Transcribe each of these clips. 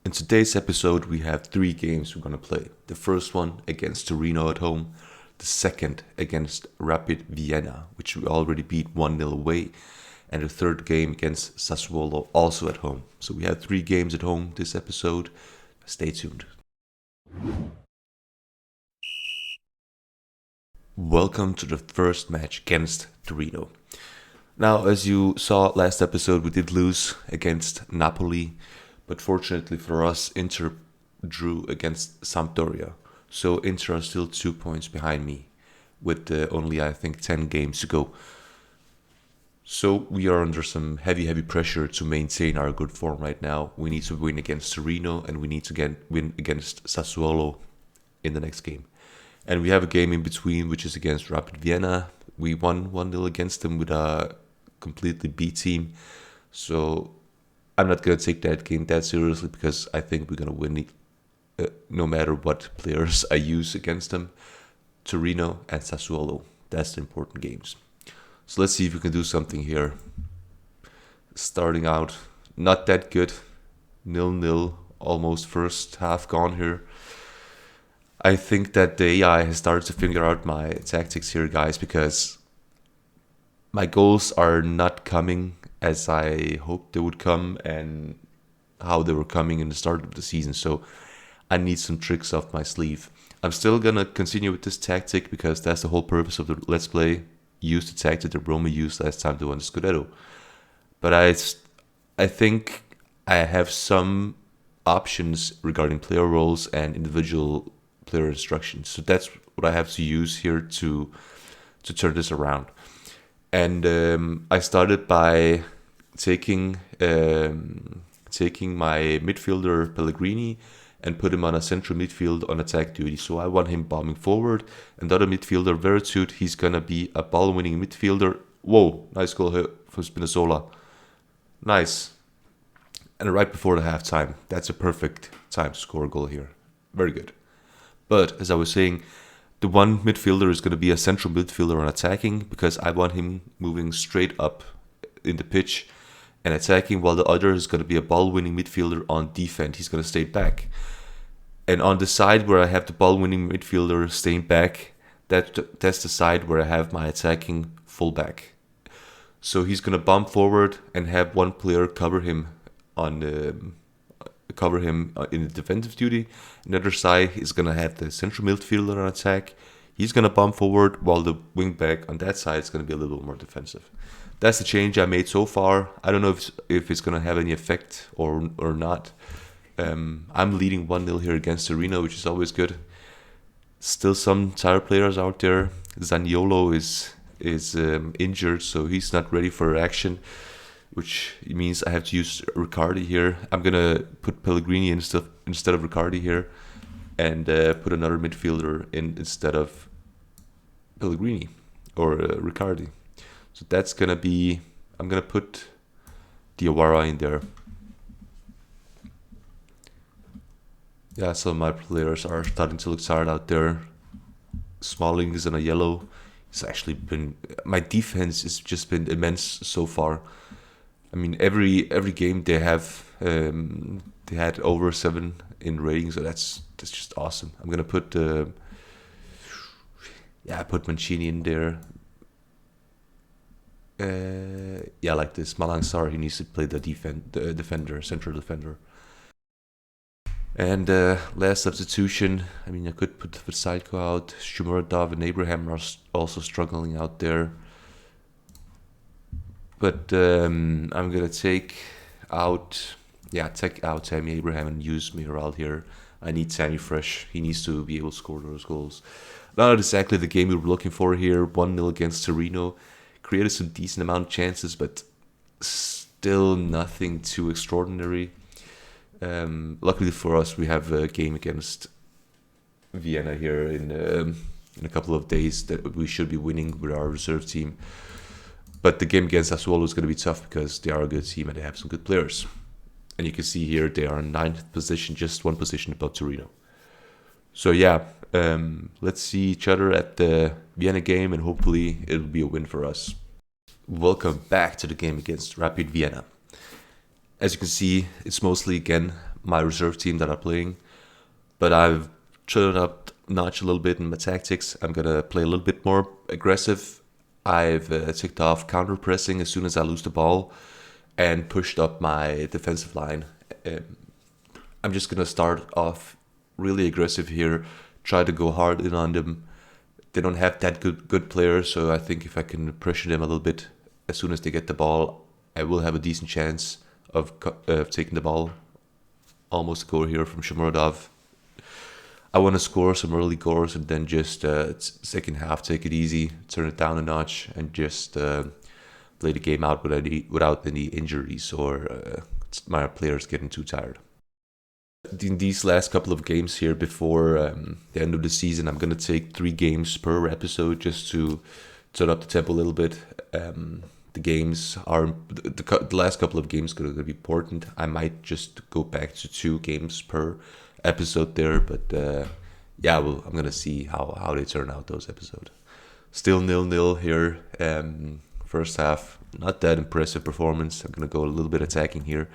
In today's episode, we have 3 games we're going to play. The first one against Torino at home, the second against Rapid Vienna, which we already beat 1-0 away, and the third game against Sassuolo, also at home. So we have 3 games at home this episode. Stay tuned. Welcome to the first match against Torino. Now, as you saw last episode, we did lose against Napoli, but fortunately for us, Inter drew against Sampdoria. So Inter are still 2 points behind me, with only, I think, 10 games to go. So we are under some heavy pressure to maintain our good form right now. We need to win against Torino, and we need to win against Sassuolo in the next game. And we have a game in between, which is against Rapid Vienna. We won 1-0 against them with a completely B team. So I'm not going to take that game that seriously because I think we're going to win no matter what players I use against them. Torino and Sassuolo, that's the important games. So let's see if we can do something here. Starting out, not that good. 0-0, almost first half gone here. I think that the AI has started to figure out my tactics here, guys, because my goals are not coming as I hoped they would come and how they were coming in the start of the season. So I need some tricks off my sleeve. I'm still going to continue with this tactic because that's the whole purpose of the Let's Play. Use the tactic that Roma used last time to win the Scudetto. But I think I have some options regarding player roles and individual player instructions. So that's what I have to use here to turn this around. And I started by taking my midfielder Pellegrini and put him on a central midfield on attack duty. So I want him bombing forward. And the other midfielder, Veretout, he's going to be a ball-winning midfielder. Whoa, nice goal here from Spinazzola. Nice. And right before the halftime. That's a perfect time to score a goal here. Very good. But as I was saying, the one midfielder is going to be a central midfielder on attacking because I want him moving straight up in the pitch and attacking, while the other is going to be a ball-winning midfielder on defense. He's going to stay back. And on the side where I have the ball-winning midfielder staying back, that's the side where I have my attacking fullback. So he's going to bump forward and have one player cover him in the defensive duty. Another side is going to have the central midfielder on attack. He's going to bump forward, while the wing back on that side is going to be a little bit more defensive. That's the change I made so far. I don't know if it's going to have any effect or not. I'm leading 1-0 here against Torino, which is always good. Still some tired players out there. Zaniolo is injured, so he's not ready for action, which means I have to use Riccardi here. I'm going to put Pellegrini instead of Riccardi here and put another midfielder in instead of Pellegrini or Riccardi. So that's going to be... I'm going to put Diawara in there. Yeah, some of my players are starting to look tired out there. Smalling is in a yellow. It's actually been... My defense has just been immense so far. I mean, every game they had over 7 in rating, so that's just awesome. I'm gonna put I put Mancini in there. Like this. Malang Sarr, he needs to play the defender, central defender. And last substitution, I mean, I could put Versailles out. Shumaradov and Abraham are also struggling out there. But I'm going to take out Tammy Abraham and use Miral here. I need Tammy fresh. He needs to be able to score those goals. Not exactly the game we were looking for here. 1-0 against Torino. Created some decent amount of chances, but still nothing too extraordinary. Luckily for us, we have a game against Vienna here in a couple of days that we should be winning with our reserve team. But the game against Sassuolo is going to be tough because they are a good team and they have some good players. And you can see here they are in 9th position, just 1 position above Torino. So yeah, let's see each other at the Vienna game and hopefully it'll be a win for us. Welcome back to the game against Rapid Vienna. As you can see, it's mostly again my reserve team that are playing. But I've turned up notch a little bit in my tactics. I'm gonna play a little bit more aggressive. I've ticked off counter pressing as soon as I lose the ball, and pushed up my defensive line. I'm just gonna start off really aggressive here. Try to go hard in on them. They don't have that good players, so I think if I can pressure them a little bit as soon as they get the ball, I will have a decent chance of taking the ball. Almost a goal here from Shomurodov. I want to score some early goals and then just second half take it easy, turn it down a notch, and just play the game out without any injuries or my players getting too tired. In these last couple of games here before the end of the season, I'm going to take 3 games per episode just to turn up the tempo a little bit. The games are the last couple of games going to be important. I might just go back to 2 games per episode there, but yeah, well, I'm gonna see how they turn out those episodes. Still 0-0 here. First half, not that impressive performance. I'm gonna go a little bit attacking here.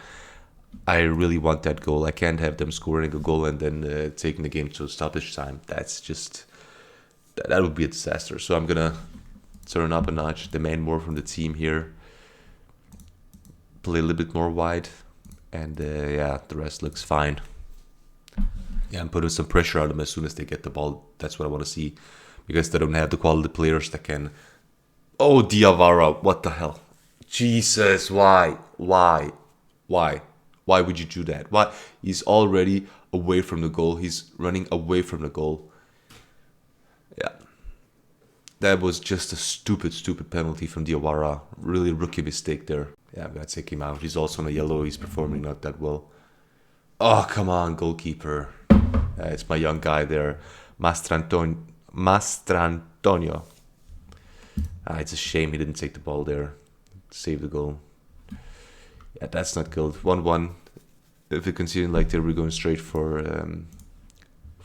I really want that goal. I can't have them scoring a goal and then taking the game to stoppage time. That's just that would be a disaster. So I'm gonna turn up a notch, demand more from the team here, play a little bit more wide, and yeah, the rest looks fine. Yeah, I'm putting some pressure on them as soon as they get the ball. That's what I want to see, because they don't have the quality players that can. Oh, Diawara, what the hell? Jesus, why would you do that? Why? He's already away from the goal. He's running away from the goal. Yeah, that was just a stupid penalty from Diawara. Really rookie mistake there. Yeah, I'm gonna take him out. He's also on a yellow. He's performing not that well. Oh, come on, goalkeeper. It's my young guy there, Mastrantonio. It's a shame he didn't take the ball there. Save the goal. Yeah, that's not good. 1-1. If we continue like that, we're going straight for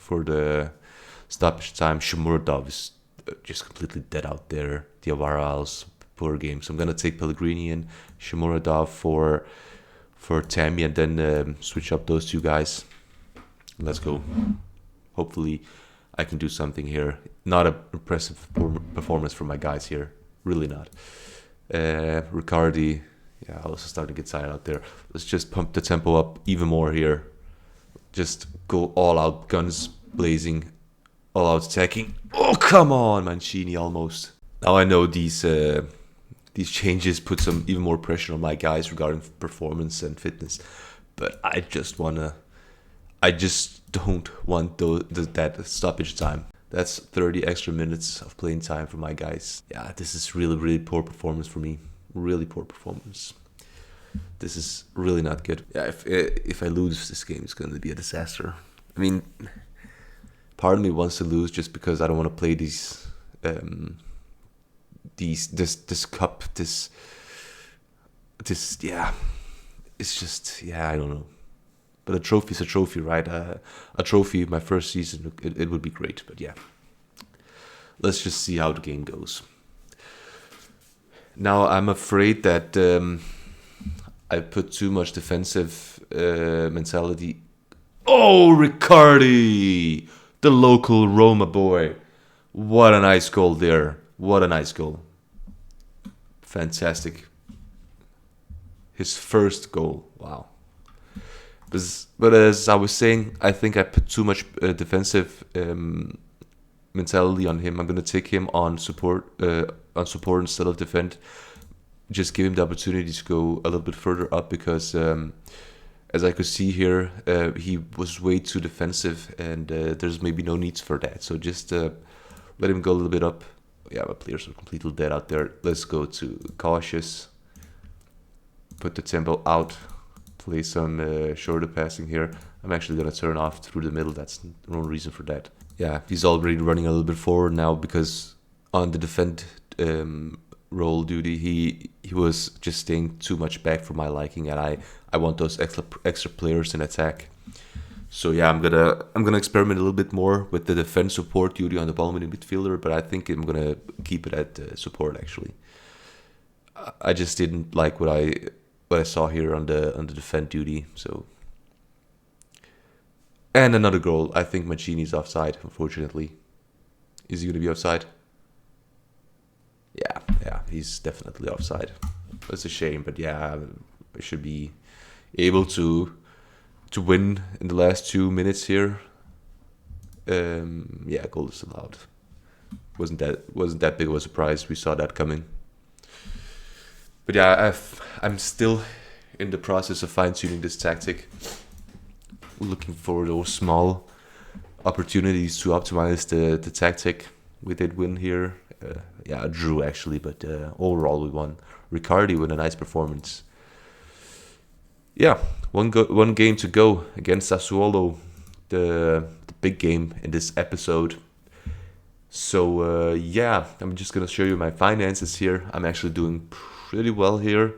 the stoppage time. Shomurodov is just completely dead out there. Diawara's poor game. So I'm gonna take Pellegrini and Shomurodov for Tammy, and then switch up those 2 guys. Let's go. Hopefully I can do something here. Not an impressive performance from my guys here. Really not. Riccardi, yeah, also starting to get tired out there. Let's just pump the tempo up even more here. Just go all out, guns blazing, all out attacking. Oh, come on, Mancini almost. Now I know these changes put some even more pressure on my guys regarding performance and fitness, but I just don't want that stoppage time. That's 30 extra minutes of playing time for my guys. Yeah, this is really poor performance for me. Really poor performance. This is really not good. Yeah, if I lose this game, it's going to be a disaster. I mean, part of me wants to lose just because I don't want to play this cup. Yeah, it's just, yeah, I don't know. But a trophy is a trophy, right? A trophy, my first season, it would be great. But yeah, let's just see how the game goes. Now, I'm afraid that I put too much defensive mentality. Oh, Riccardi! The local Roma boy. What a nice goal there. What a nice goal. Fantastic. His first goal. Wow. But as I was saying, I think I put too much defensive mentality on him. I'm going to take him on support instead of defend. Just give him the opportunity to go a little bit further up, because as I could see here, he was way too defensive, and there's maybe no needs for that. So just let him go a little bit up. Yeah, my players are completely dead out there. Let's go to cautious. Put the tempo out. Play some shorter passing here. I'm actually going to turn off through the middle. That's no reason for that. Yeah, he's already running a little bit forward now, because on the defend role duty, he was just staying too much back for my liking, and I want those extra players in attack. So yeah, I'm gonna experiment a little bit more with the defense support duty on the ball midfielder, but I think I'm gonna keep it at support actually. I just didn't like what I saw here on the defend duty, so And another goal. I think Mancini's offside, unfortunately. Is he going to be offside? Yeah, he's definitely offside. It's a shame, but yeah, I should be able to win in the last 2 minutes here. Yeah, goal disallowed. Wasn't that big of a surprise? We saw that coming. But yeah, I'm still in the process of fine tuning this tactic. Looking for those small opportunities to optimize the tactic. We did win here. Yeah, a drew actually, but overall we won. Riccardi with a nice performance. Yeah, one game to go against Sassuolo, the big game in this episode. So yeah, I'm just gonna show you my finances here. I'm actually doing pretty well here,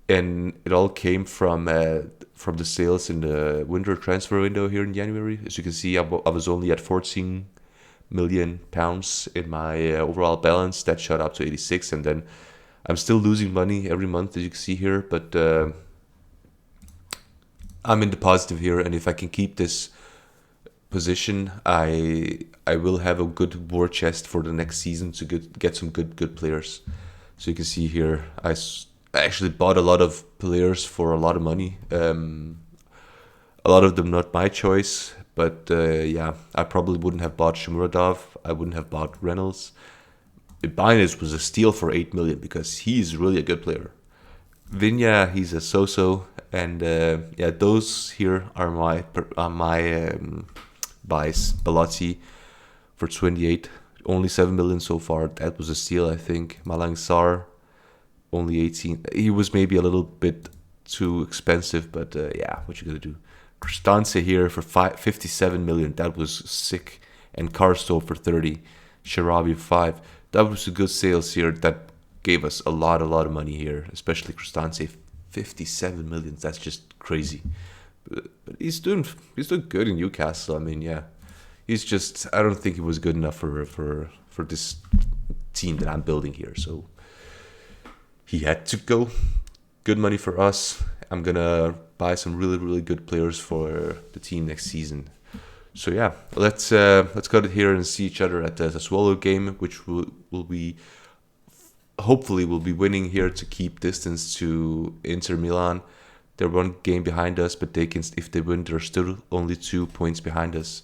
and it all came from the sales in the winter transfer window here in January. As you can see, I was only at 14 million pounds in my overall balance. That shot up to 86, and then I'm still losing money every month, as you can see here. But I'm in the positive here, and if I can keep this position, I will have a good war chest for the next season to get some good players. So you can see here, I actually bought a lot of players for a lot of money. A lot of them not my choice, but yeah, I probably wouldn't have bought Shomurodov. I wouldn't have bought Reynolds. Ibanez was a steal for 8 million because he's really a good player. Vinya, he's a so-so, and yeah, those here are my buys. Belotti for 28, only 7 million so far. That was a steal, I think. Malang Sarr, only 18. He was maybe a little bit too expensive, but yeah, what you gonna do? Cristante here for 57 million. That was sick. And Carsto for 30. Sharabi 5. That was a good sales here. That gave us a lot of money here, especially Cristante. 57 million. That's just crazy. But he's doing good in Newcastle. I mean, yeah, he's just, I don't think he was good enough for this team that I'm building here. So he had to go. Good money for us. I'm gonna buy some really good players for the team next season. So yeah, let's cut it here and see each other at the Sassuolo game, which will be hopefully we'll be winning here to keep distance to Inter Milan. They're one game behind us, but they can, if they win, they're still only 2 points behind us.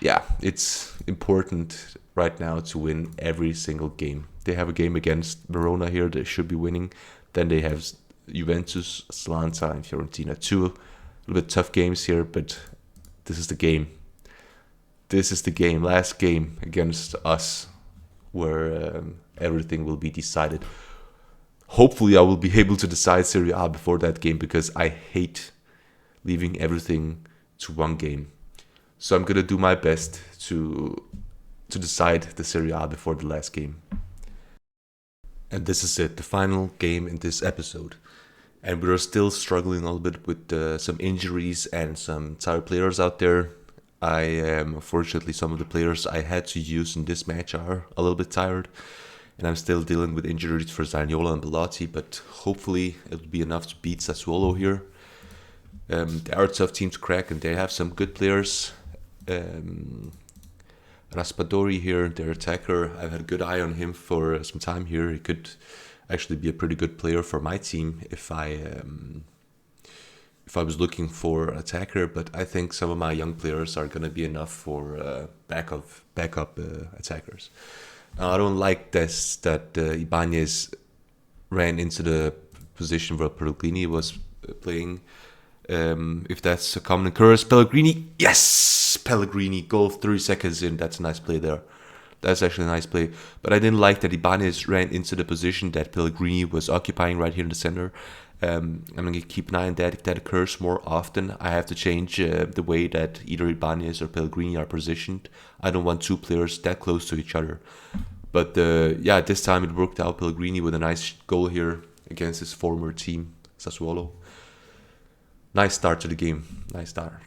Yeah, it's important right now to win every single game. They have a game against Verona here, they should be winning. Then they have Juventus, Atalanta, and Fiorentina. 2 a little bit tough games here, but this is the game. This is the game, last game against us, where everything will be decided. Hopefully I will be able to decide Serie A before that game, because I hate leaving everything to one game. So I'm going to do my best to decide the Serie A before the last game. And this is it, the final game in this episode. And we're still struggling a little bit with some injuries and some tired players out there. Unfortunately, some of the players I had to use in this match are a little bit tired. And I'm still dealing with injuries for Zaniolo and Belotti, but hopefully it'll be enough to beat Sassuolo here. They are a tough team to crack, and they have some good players. Raspadori here, their attacker, I've had a good eye on him for some time here. He could actually be a pretty good player for my team if I was looking for an attacker, but I think some of my young players are going to be enough for backup attackers. Now, I don't like this that Ibanez ran into the position where Pellegrini was playing. If that's a common occurrence, Pellegrini, yes! Pellegrini, goal 30 seconds in, that's a nice play there. That's actually a nice play. But I didn't like that Ibanez ran into the position that Pellegrini was occupying right here in the center. I'm going to keep an eye on that. If that occurs more often, I have to change the way that either Ibanez or Pellegrini are positioned. I don't want 2 players that close to each other. But yeah, this time it worked out. Pellegrini with a nice goal here against his former team, Sassuolo. Nice start to the game. Nice start.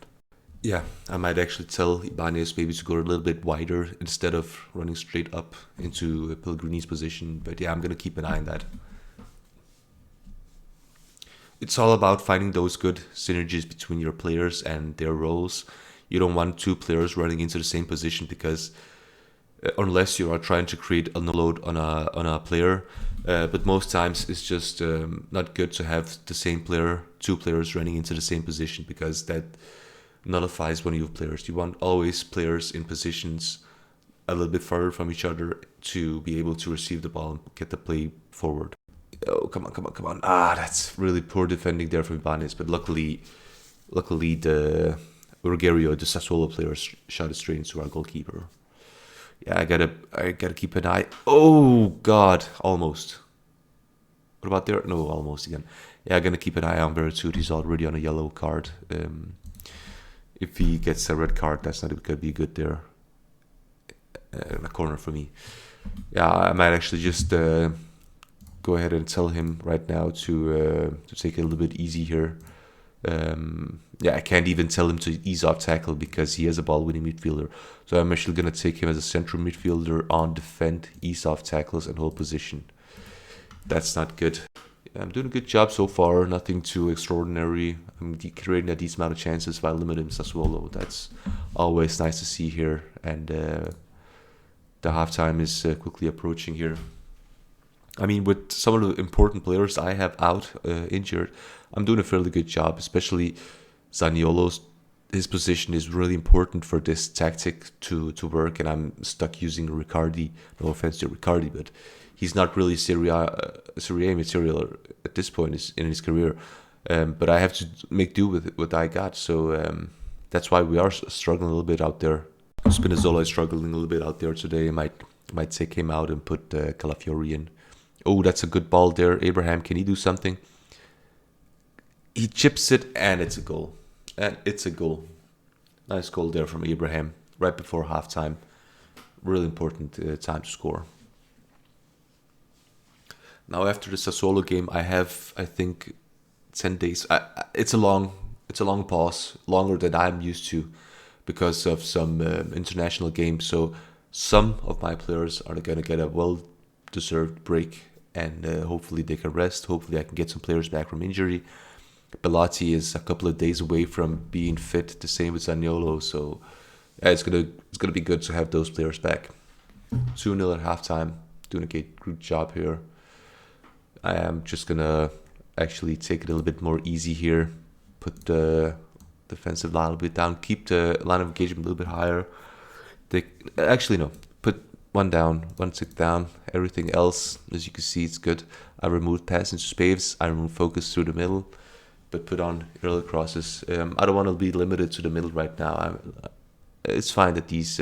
Yeah, I might actually tell Ibanez maybe to go a little bit wider instead of running straight up into Pellegrini's position. But yeah, I'm going to keep an eye on that. It's all about finding those good synergies between your players and their roles. You don't want two players running into the same position because unless you are trying to create a load on a player, but most times it's just not good to have the same player, two players running into the same position because that nullifies one of your players. You want always players in positions a little bit further from each other to be able to receive the ball and get the play forward. Oh, come on, come on, come on. That's really poor defending there from Ibanez, but luckily the Rogerio, the Sassuolo player, shot it straight into our goalkeeper. Yeah, I gotta keep an eye. Oh God, almost. What about there? No, almost again. Yeah, I'm gonna keep an eye on Veretout. He's already on a yellow card. If he gets a red card, that's not gonna be good there. A corner for me. Yeah, I might actually just go ahead and tell him right now to take it a little bit easy here. Yeah, I can't even tell him to ease off tackle because he has a ball-winning midfielder. So I'm actually going to take him as a central midfielder on defend, ease off tackles, and hold position. That's not good. Yeah, I'm doing a good job so far. Nothing too extraordinary. I'm creating a decent amount of chances while limiting Sassuolo. That's always nice to see here. And the halftime is quickly approaching here. I mean, with some of the important players I have out injured, I'm doing a fairly good job, especially Zaniolo's. His position is really important for this tactic to work, and I'm stuck using Riccardi. No offense to Riccardi, but he's not really Serie A material at this point in his career. But I have to make do with what I got, so that's why we are struggling a little bit out there. Spinazzola is struggling a little bit out there today. I might take him out and put Calafiori in. Oh, that's a good ball there. Abraham, can he do something? He chips it, and it's a goal. And it's a goal. Nice goal there from Abraham right before halftime. Really important time to score. Now, after the Sassuolo game, I have, I think, 10 days. It's a long pause, longer than I'm used to because of some international games. So some of my players are going to get a well-deserved break, and hopefully they can rest. Hopefully I can get some players back from injury. Bellotti is a couple of days away from being fit. The same with Zaniolo. So yeah, it's gonna be good to have those players back. 2-0 at halftime. Doing a good job here. I am just gonna actually take it a little bit more easy here. Put the defensive line a little bit down. Keep the line of engagement a little bit higher. Actually no. Put one tick down. Everything else, as you can see, it's good. I removed pass into space. I removed focus through the middle, but put on early crosses. I don't want to be limited to the middle right now. It's fine that these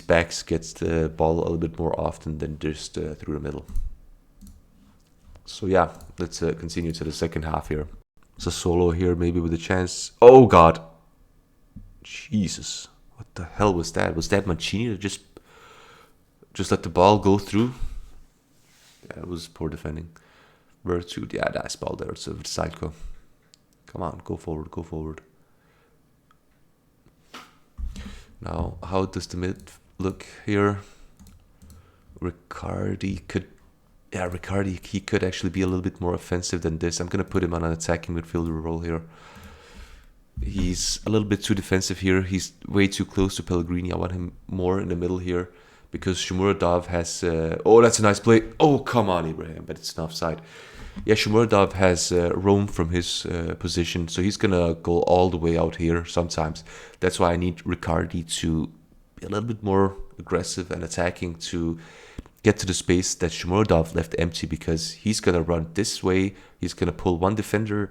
backs gets the ball a little bit more often than just through the middle. So yeah, let's continue to the second half here. Sassuolo here, maybe with a chance. Oh God, Jesus, what the hell was that? Was that Mancini that just let the ball go through? Yeah, it was poor defending. Veretout, yeah, nice ball there. It's a Psycho. Come on, go forward. Now, how does the mid look here? Riccardi, he could actually be a little bit more offensive than this. I'm going to put him on an attacking midfielder role here. He's a little bit too defensive here. He's way too close to Pellegrini. I want him more in the middle here because Shomurodov has... oh, that's a nice play. Oh, come on, Abraham, but it's an offside. Yeah, Shomurodov has roam from his position, so he's going to go all the way out here sometimes. That's why I need Riccardi to be a little bit more aggressive and attacking to get to the space that Shomurodov left empty, because he's going to run this way, he's going to pull one defender,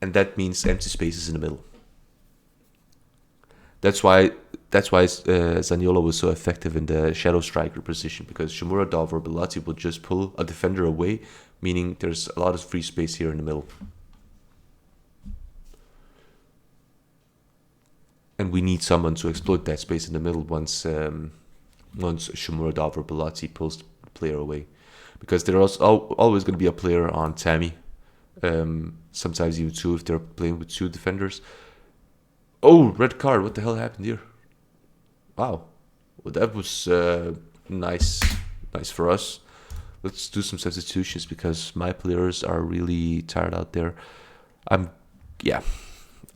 and that means empty spaces in the middle. That's why Zaniolo was so effective in the shadow striker position, because Shomurodov or Bellotti will just pull a defender away, meaning there's a lot of free space here in the middle. And we need someone to exploit that space in the middle once Shomurodov or Bellotti pulls the player away. Because there's always going to be a player on Tammy. Sometimes even two if they're playing with two defenders. Oh, red card. What the hell happened here? Wow. Well, that was nice for us. let's do some substitutions because my players are really tired out there. I'm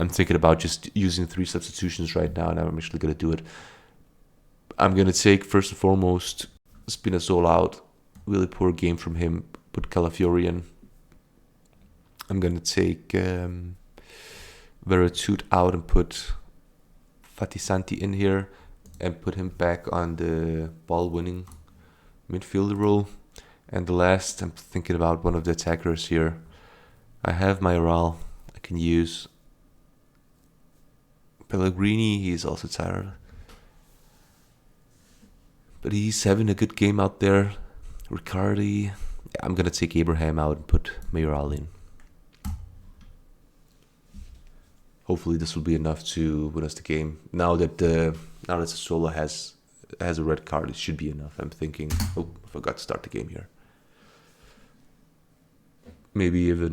thinking about just using 3 substitutions right now, and I'm actually gonna do it. I'm gonna take first and foremost Spinazzola out. Really poor game from him. Put Calafiori in. I'm gonna take Veretout out and put Fatisanti in here and put him back on the ball-winning midfielder role. And the last, I'm thinking about one of the attackers here. I have Mayoral I can use. Pellegrini, he's also tired. But he's having a good game out there. Riccardi, I'm gonna take Abraham out and put Mayoral in. Hopefully this will be enough to win us the game. Now that Sassuolo has a red card, it should be enough. I'm thinking, I forgot to start the game here. Maybe we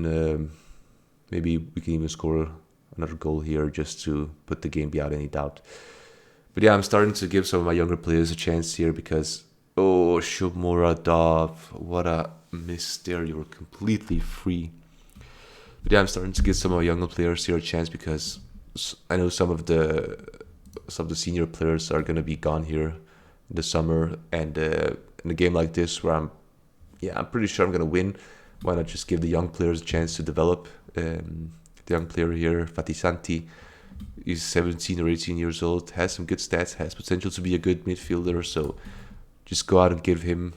can even score another goal here just to put the game beyond any doubt. But yeah, I'm starting to give some of my younger players a chance here because, Shomurodov, what a miss there. You were completely free. But yeah, I'm starting to give some of my younger players here a chance because I know some of the senior players are going to be gone here in the summer. And in a game like this where I'm pretty sure I'm going to win, why not just give the young players a chance to develop? The young player here, Fatisanti, is 17 or 18 years old, has some good stats, has potential to be a good midfielder. So just go out and give him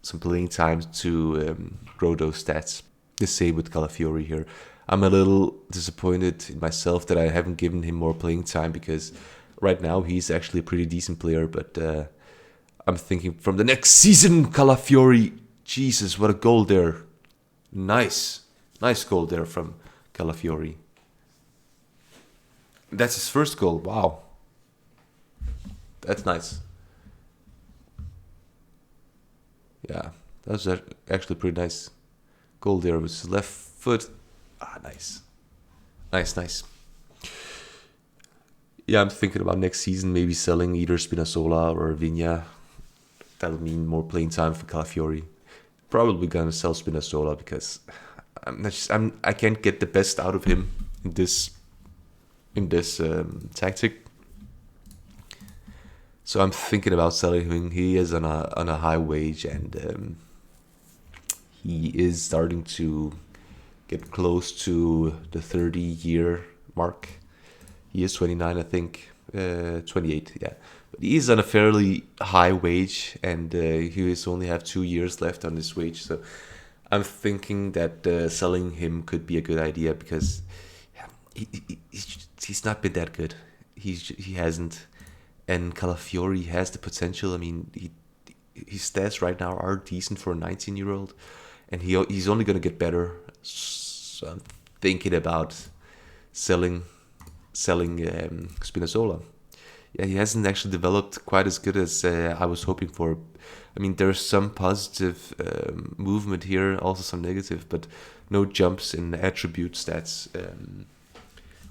some playing time to grow those stats. The same with Calafiori here. I'm a little disappointed in myself that I haven't given him more playing time because right now he's actually a pretty decent player. But I'm thinking from the next season, Calafiori, Jesus, what a goal there. Nice goal there from Calafiori. That's his first goal. Wow. That's nice. Yeah, that was actually pretty nice goal there with his left foot. Nice. Yeah, I'm thinking about next season maybe selling either Spinazzola or Vigna. That'll mean more playing time for Calafiori. Probably gonna sell Spinazzola because I can't get the best out of him in this tactic. So I'm thinking about selling him. He is on a high wage and he is starting to get close to the 30-year mark. He is 29, I think, 28, yeah. But he is on a fairly high wage, and he is only have 2 years left on this wage. So I'm thinking that selling him could be a good idea because he's not been that good. He hasn't, and Calafiori has the potential. I mean, his stats right now are decent for a 19-year-old, and he's only going to get better. So I'm thinking about selling Spinazzola. Yeah, he hasn't actually developed quite as good as I was hoping for. I mean, there's some positive movement here, also some negative, but no jumps in attribute stats,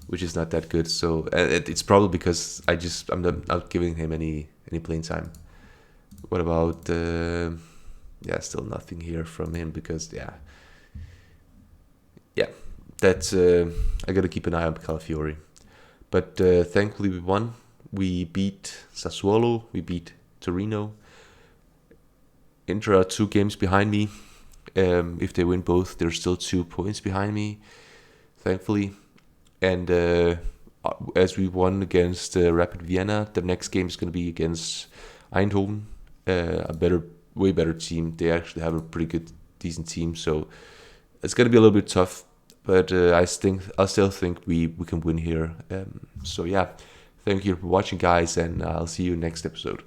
which is not that good. So it's probably because I'm not giving him any playing time. What about still nothing here from him because that's I gotta keep an eye on Calafiori. But thankfully we won. We beat Sassuolo, we beat Torino. Inter are 2 games behind me. If they win both, they're still 2 points behind me, thankfully. And as we won against Rapid Vienna, the next game is going to be against Eindhoven, way better team. They actually have a pretty good, decent team, so it's going to be a little bit tough. But I still think we can win here. So yeah, thank you for watching, guys, and I'll see you next episode.